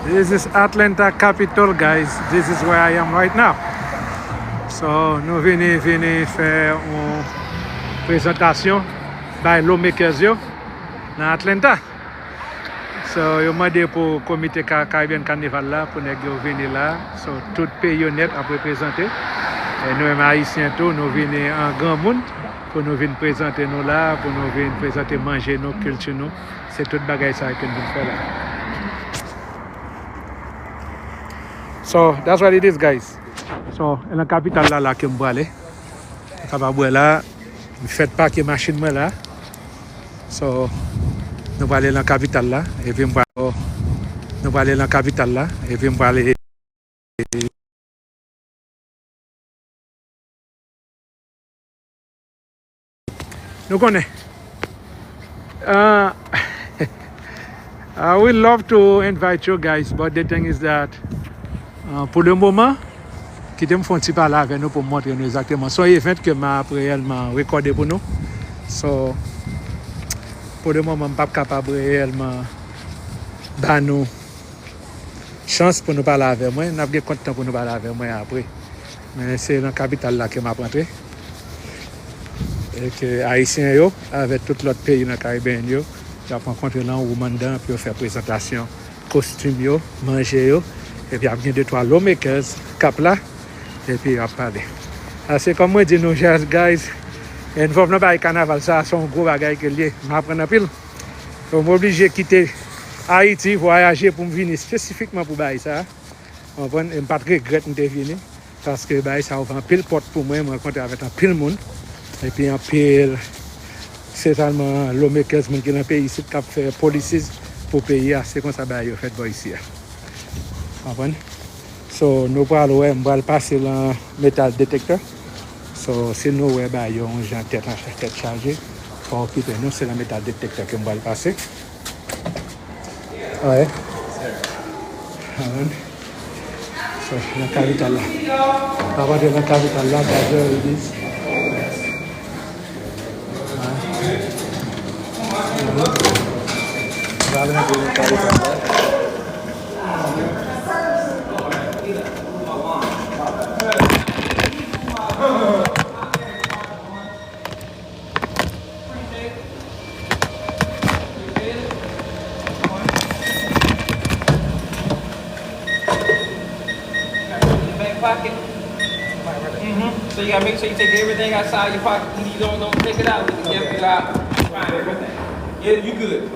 This is Atlanta Capital, guys. This is where I am right now. So, nous venons faire une présentation by lawmakers yo dans Atlanta. So, yo demandé pour comité Caribbean Carnival là pour nèg yo venir là. So, tout pays net a représenté. Et nous haïtiens tout, nous venons en grand monde pour nous venir présenter nous là, pour nous venir présenter manger nos culture nous. C'est toute bagaille ça que nous fait là. So that's what it is, guys. So dans la capitale là que me aller. Capable là, faites pas que machine moi là. So nous aller dans la capitale là et puis nous aller dans la capitale là et puis aller nous connaît. I would love to invite you guys, but the thing is that pour le moment, qui me font parler avec nous pour montrer nous exactement. So event que m'a réellement recordé pour nous. So pour le moment, je ne suis pas capable réellement de nous chance pour nous parler avec moi. Je n'ai pas content pour nous parler avec moi après. Mais c'est dans la capitale là que m'a rentré. Et que Haïtiens yo, avec tout l'autre pays dans le Caribéen yo, j'ai rencontré là au mandat pour faire présentation, costume yo, manger yo. Et puis, il y a bien 2-3 lawmakers cap là. Et puis, il a parlé. C'est comme moi, dis nous, guys, une fois que nous avons Carnival, ça, c'est un gros bagage que lié. Je m'apprends un peu. Donc, je suis obligé de quitter Haïti, voyager pour venir spécifiquement pour ça. Je ne suis pas de regret de venir. Parce que ça ouvre un pile porte pour moi. Je me rencontre avec un pile monde. Et puis, un pile, c'est seulement lawmakers qui sont dans le pays ici, qui fait policies pour payer. C'est comme ça que je fais ici. So nous allons passer le métal détecteur. So si nous avons un tête chargée, pour occuper nous, c'est le métal détecteur que nous allons passer. Ouais. So la capitale là. À partir de la capitale là, d'ailleurs, ils disent. Pocket. Mm-hmm. So you gotta make sure you take everything outside your pocket. You don't take it out. You can get it out. Find everything. Yeah, you good.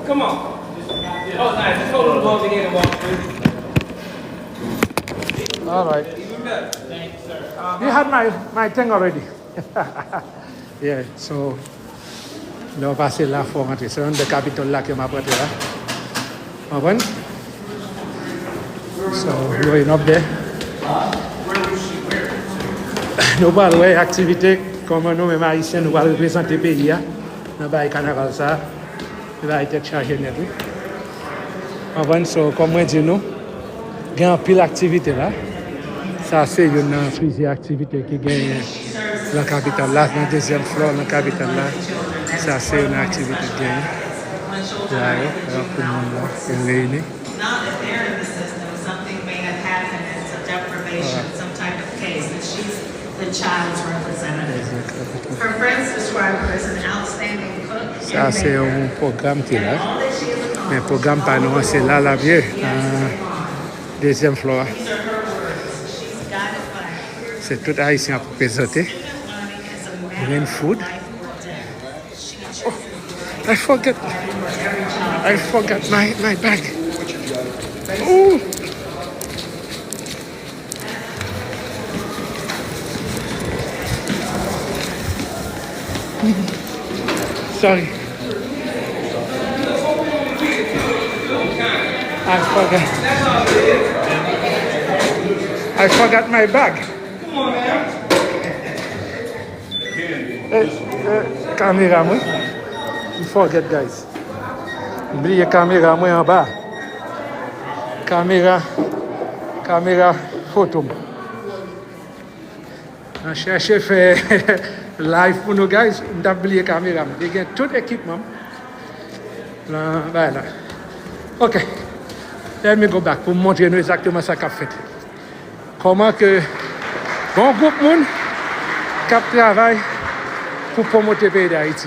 Come on. Oh, nice. Just hold on over here and walk through. All right. Even better. Thank you, sir. You had my thing already. Yeah, so nous passer là pour rentrer. C'est un des capitales là que m'a prêté là. Comprends? So going up there. Nous allons voir activité comme nous, même haïtiens, nous allons représenter le pays. Nous allons Carnival ça. Nous allons être chargés net. So, comme moi dis nous, il y a un pile d'activité là. Ça c'est une plusieurs activités qui gagne la capitale là, dans la deuxième floor, la capitale là. Ça c'est une activité qui gagne. Là, tout le monde là, est réuni. Some type of case, and she's the child's representative. Her friends describe her as an outstanding cook. Ça, c'est un programme qui est là. Mais le programme, pas nous, c'est là, la vieille, deuxième floor. C'est tout haïtien pour présenter. Green food. Oh, I forgot my bag. Oh. Sorry. I forgot my bag. Come on, man. Caméra, moi. You forget, guys. Oubliez caméra, moi en bas. Caméra photo. On cherche faire live pour nous, guys. On a oublié caméra. Il y a tout l'équipement. Voilà. OK. let me go back pour montrer nous exactement ça qu'a fait. Comment que bon groupe monde qui travaille pour promouvoir le pays d'Haïti.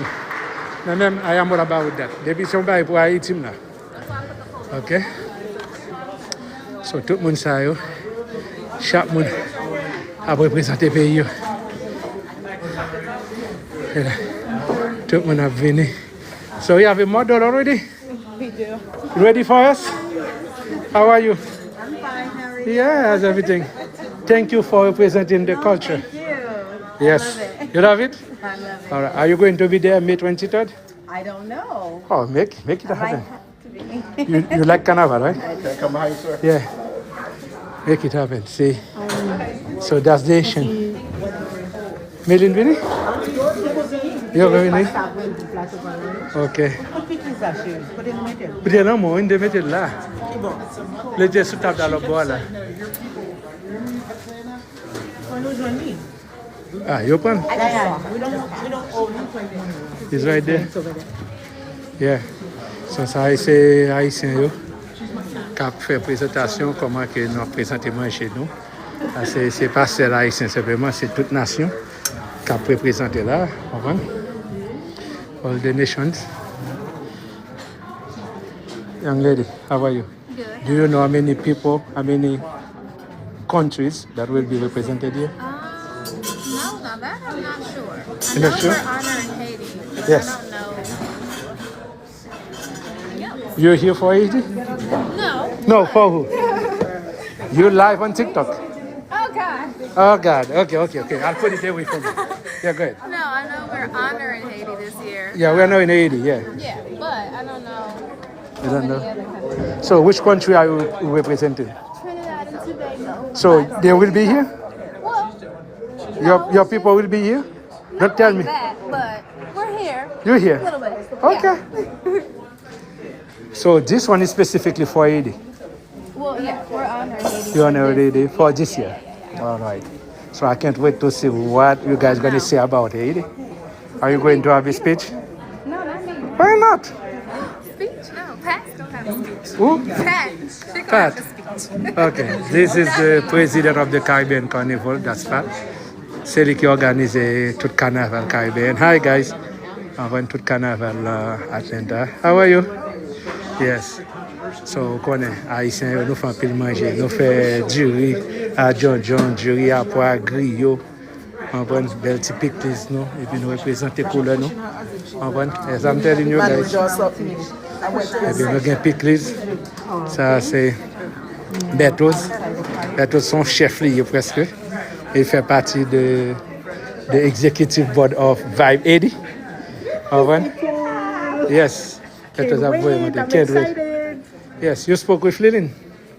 Moi-même, I am all about that. Depuis si on va pour Haïti là. OK? So tout le monde ça yo. Chaque monde a représenté le pays. Et là, tout le monde a venu. So you have a model already? We do. Ready for us? How are you? I'm fine. How are you? Yeah, how's everything? Thank you for representing the culture. Thank you. Yes. I love it. You love it? I love it. All right. Are you going to be there May 23rd? I don't know. Oh, make it I might happen. have to be. You like Carnival, right? Can I come behind you, sir? Yeah. Make it happen. See? So that's the Asian. Melin Vini? You're going in? Okay. Put it on in the middle là. Let's just put up the logo là. Ah, you open? It's right there. Yeah. So ça c'est haïtien yo. Qui fait présentation comment que nous présentement chez nous. C'est pas seul haïtien simplement, c'est toute nation qui a présenté là, all the nations. Young lady, how are you? Good. Do you know how many people, how many countries that will be represented here? No, now that I'm not sure. I You're know not sure? we're honoring Haiti, but Yes. I don't know. Yep. You're here for Haiti? No. No, for who? You live on TikTok? Oh God. Oh God, okay. I'll put it away from you. Yeah, go ahead. No, I know we're honoring Haiti this year. Yeah, we're now in Haiti, yeah. Yeah, but I don't know You don't any know? other countries. So which country are you representing? Trinidad and Tobago. So they will be here? Well, Your people will be here? Don't tell me. that, but we're here. You're A here? little bit. Okay. So this one is specifically for Haiti. Well, yeah, we're honoring Haiti. You honor Haiti for this year? All right. So I can't wait to see what you guys going to say about Haiti. Are you going to have a speech? No, not me. Why not? Speech? No, Pat's gonna have a speech. Who? Pat. She's gonna Pat. have a speech. Okay. This is the president of the Caribbean Carnival, that's Pat. C'est lui qui organise tout Carnival Caribbean. Hi guys. On va tout Carnival Atlanta. How are you? Yes. So, on connaît, Haïtiens, nous faisons pile manger. Nous faisons du riz à John, du riz à pois griot. On prend une belle petite pickles, nous, et puis nous représentons les couleurs, nous. On prend, as I'm telling you guys. Et puis nous avons pickles. Ça, c'est Betos. Betos, son chef lié presque. Il fait partie de Executive Board of Vibe 80. On prend? Yes. Betos a vraiment can't wait. Yes, you spoke with Lillian?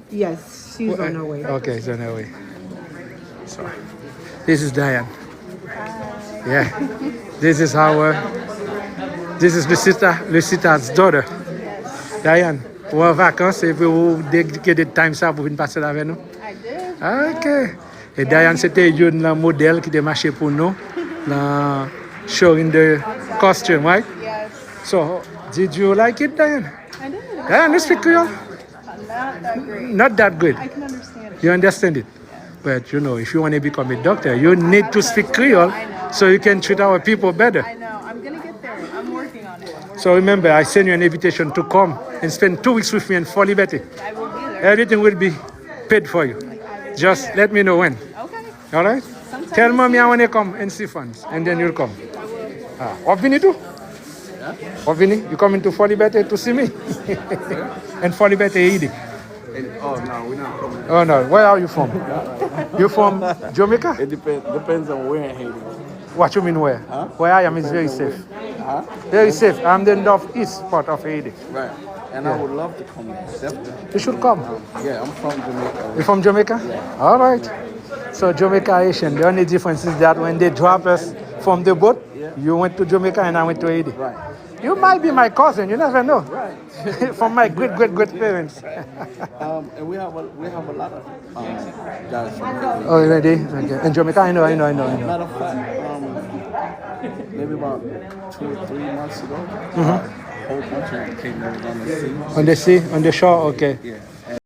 Yes, she's on her way. Okay, it's on her way. So, this is Diane. Yeah. This is Lucita's daughter. Diane, pour en vacances, et vous dédiquer des time ça pour venir passer là avec nous? I did. Ok. Et Diane, c'était une modèle qui a marché pour nous, dans showing the costume, right? Yes. So, did you like it, Diane? I did. Diane, you speak Creole? Not that great. Not that good. I can understand it. You understand it? But you know, if you want to become a doctor, you need to speak Creole so you can treat our people better. I know. I'm gonna get there. I'm working on it. So remember, I send you an invitation to come and spend 2 weeks with me in Fort Liberty. I will be there. Everything will be paid for you. Just let me know when. Okay. All right? Tell mommy I want to come and see funds, and then you'll come. Opini too? Opini, you coming to Fort Liberty to see me? And Fort Liberty eating. Oh, no, we're not coming. Oh no, where are you from? You from Jamaica? It depends on where in Haiti. What you mean where? Huh? Where I am is very safe. Huh? Very safe. I'm the northeast part of Haiti. Right. And I would love to come there. Definitely. You should come. Yeah, I'm from Jamaica. You from Jamaica? All right. So Jamaica Haitian, the only difference is that when they drop us from the boat, you went to Jamaica and I went to Haiti. Right. You might be my cousin, you never know. Right. From my great parents. And we have a lot of guys from Haiti. Oh, ready? Okay. In Jamaica, I know. Matter of fact, maybe about 2 or 3 months ago, a whole bunch of them came over on the sea. On the sea, on the shore, okay. Yeah.